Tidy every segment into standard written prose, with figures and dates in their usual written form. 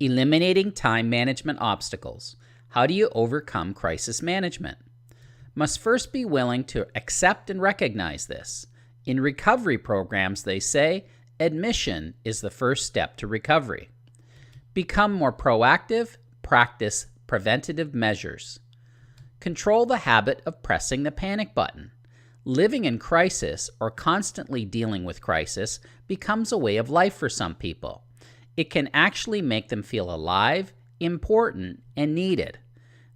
Eliminating time management obstacles. How do you overcome crisis management? Must first be willing to accept and recognize this. In recovery programs, they say admission is the first step to recovery. Become more proactive, practice preventative measures. Control the habit of pressing the panic button. Living in crisis or constantly dealing with crisis becomes a way of life for some people. It can actually make them feel alive, important, and needed.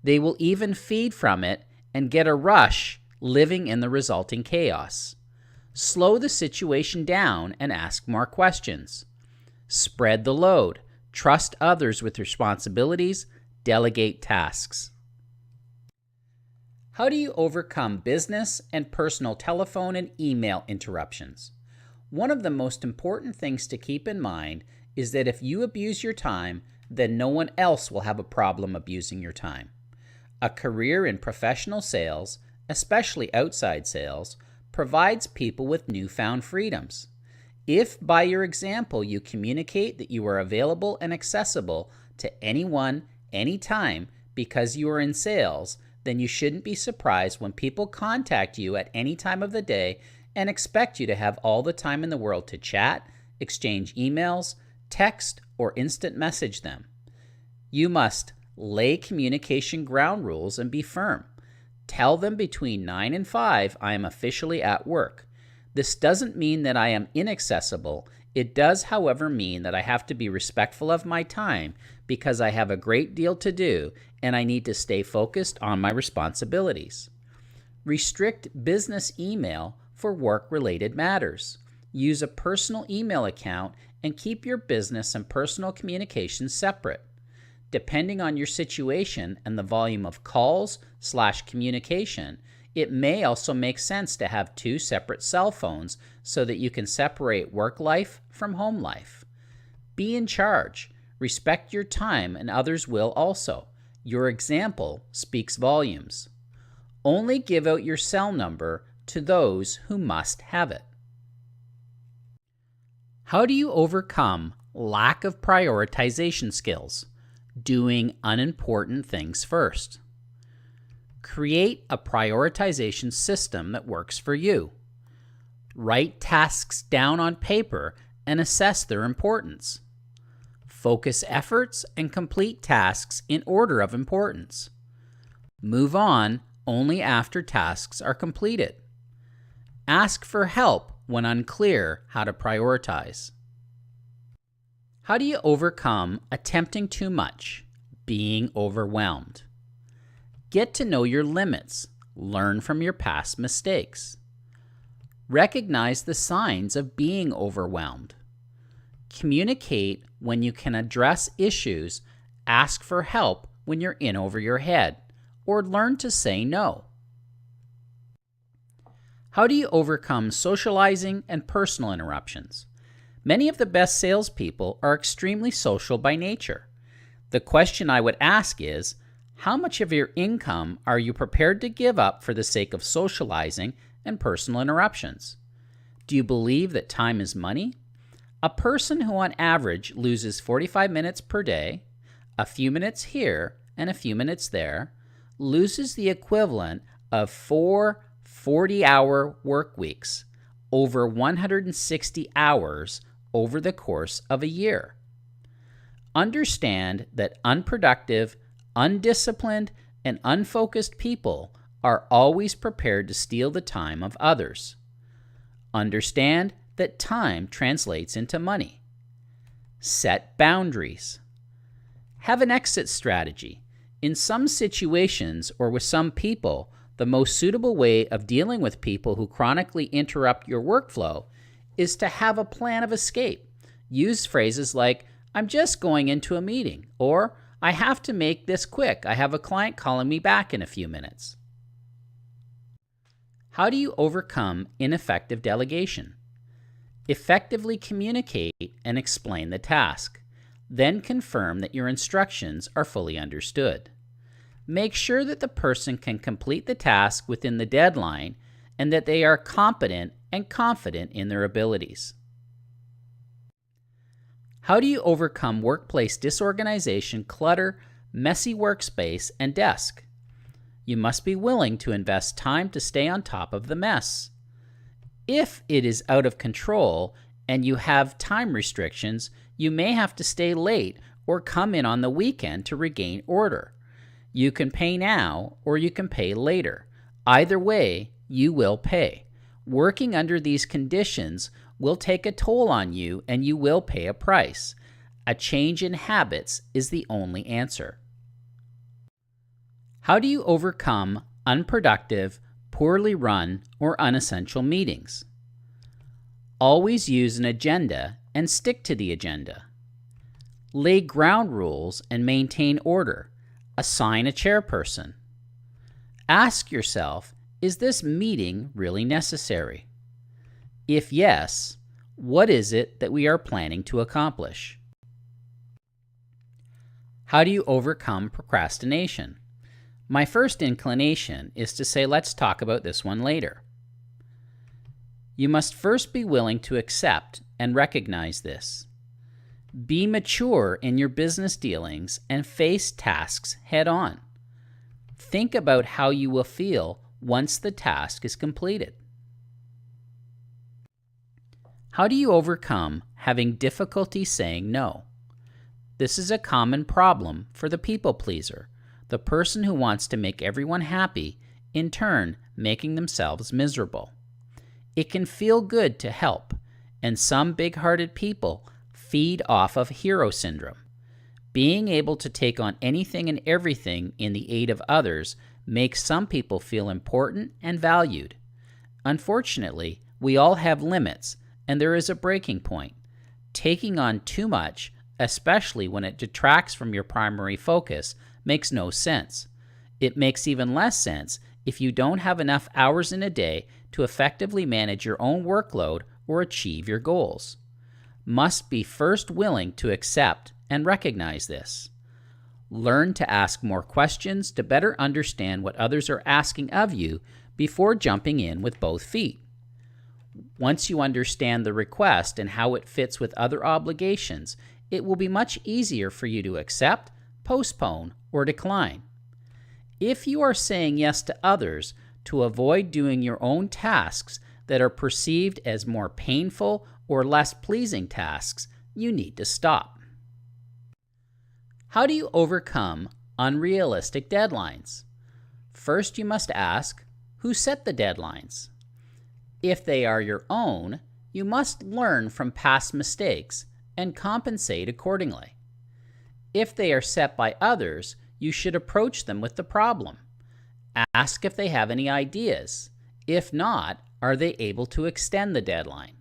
They will even feed from it and get a rush living in the resulting chaos. Slow the situation down and ask more questions. Spread the load. Trust others with responsibilities. Delegate tasks. How do you overcome business and personal telephone and email interruptions? One of the most important things to keep in mind is that if you abuse your time, then no one else will have a problem abusing your time. A career in professional sales, especially outside sales, provides people with newfound freedoms. If by your example you communicate that you are available and accessible to anyone, anytime, because you are in sales, then you shouldn't be surprised when people contact you at any time of the day and expect you to have all the time in the world to chat, exchange emails, text, or instant message them. You must lay communication ground rules and be firm. Tell them between 9 and 5 I am officially at work. This doesn't mean that I am inaccessible. It does, however, mean that I have to be respectful of my time because I have a great deal to do and I need to stay focused on my responsibilities. Restrict business email for work-related matters. Use a personal email account and keep your business and personal communications separate. Depending on your situation and the volume of calls/communication, it may also make sense to have 2 separate cell phones so that you can separate work life from home life. Be in charge. Respect your time and others will also. Your example speaks volumes. Only give out your cell number to those who must have it. How do you overcome lack of prioritization skills? Doing unimportant things first. Create a prioritization system that works for you. Write tasks down on paper and assess their importance. Focus efforts and complete tasks in order of importance. Move on only after tasks are completed. Ask for help when unclear how to prioritize. How do you overcome attempting too much, being overwhelmed? Get to know your limits. Learn from your past mistakes. Recognize the signs of being overwhelmed. Communicate when you can address issues. Ask for help when you're in over your head, or learn to say no. How do you overcome socializing and personal interruptions? Many of the best salespeople are extremely social by nature. The question I would ask is, how much of your income are you prepared to give up for the sake of socializing and personal interruptions? Do you believe that time is money? A person who on average loses 45 minutes per day, a few minutes here and a few minutes there, loses the equivalent of 4 40-hour work weeks, over 160 hours over the course of a year. Understand that unproductive, undisciplined, and unfocused people are always prepared to steal the time of others. Understand that time translates into money. Set boundaries. Have an exit strategy. In some situations or with some people, the most suitable way of dealing with people who chronically interrupt your workflow is to have a plan of escape. Use phrases like, "I'm just going into a meeting," or "I have to make this quick. I have a client calling me back in a few minutes." How do you overcome ineffective delegation? Effectively communicate and explain the task. Then confirm that your instructions are fully understood. Make sure that the person can complete the task within the deadline and that they are competent and confident in their abilities. How do you overcome workplace disorganization, clutter, messy workspace, and desk? You must be willing to invest time to stay on top of the mess. If it is out of control and you have time restrictions, you may have to stay late or come in on the weekend to regain order. You can pay now or you can pay later. Either way, you will pay. Working under these conditions will take a toll on you and you will pay a price. A change in habits is the only answer. How do you overcome unproductive, poorly run, or unessential meetings? Always use an agenda and stick to the agenda. Lay ground rules and maintain order. Assign a chairperson. Ask yourself, is this meeting really necessary? If yes, what is it that we are planning to accomplish? How do you overcome procrastination? My first inclination is to say, let's talk about this one later. You must first be willing to accept and recognize this. Be mature in your business dealings and face tasks head on. Think about how you will feel once the task is completed. How do you overcome having difficulty saying no? This is a common problem for the people pleaser, the person who wants to make everyone happy, in turn making themselves miserable. It can feel good to help, and some big-hearted people feed off of hero syndrome. Being able to take on anything and everything in the aid of others makes some people feel important and valued. Unfortunately, we all have limits, and there is a breaking point. Taking on too much, especially when it detracts from your primary focus, makes no sense. It makes even less sense if you don't have enough hours in a day to effectively manage your own workload or achieve your goals. Must be first willing to accept and recognize this. Learn to ask more questions to better understand what others are asking of you before jumping in with both feet. Once you understand the request and how it fits with other obligations, it will be much easier for you to accept, postpone, or decline. If you are saying yes to others to avoid doing your own tasks that are perceived as more painful or less pleasing tasks, you need to stop. How do you overcome unrealistic deadlines? First, you must ask, who set the deadlines? If they are your own, you must learn from past mistakes and compensate accordingly. If they are set by others, you should approach them with the problem. Ask if they have any ideas. If not, are they able to extend the deadline?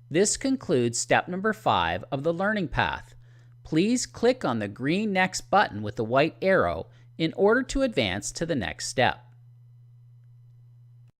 This concludes step number 5 of the learning path. Please click on the green Next button with the white arrow in order to advance to the next step.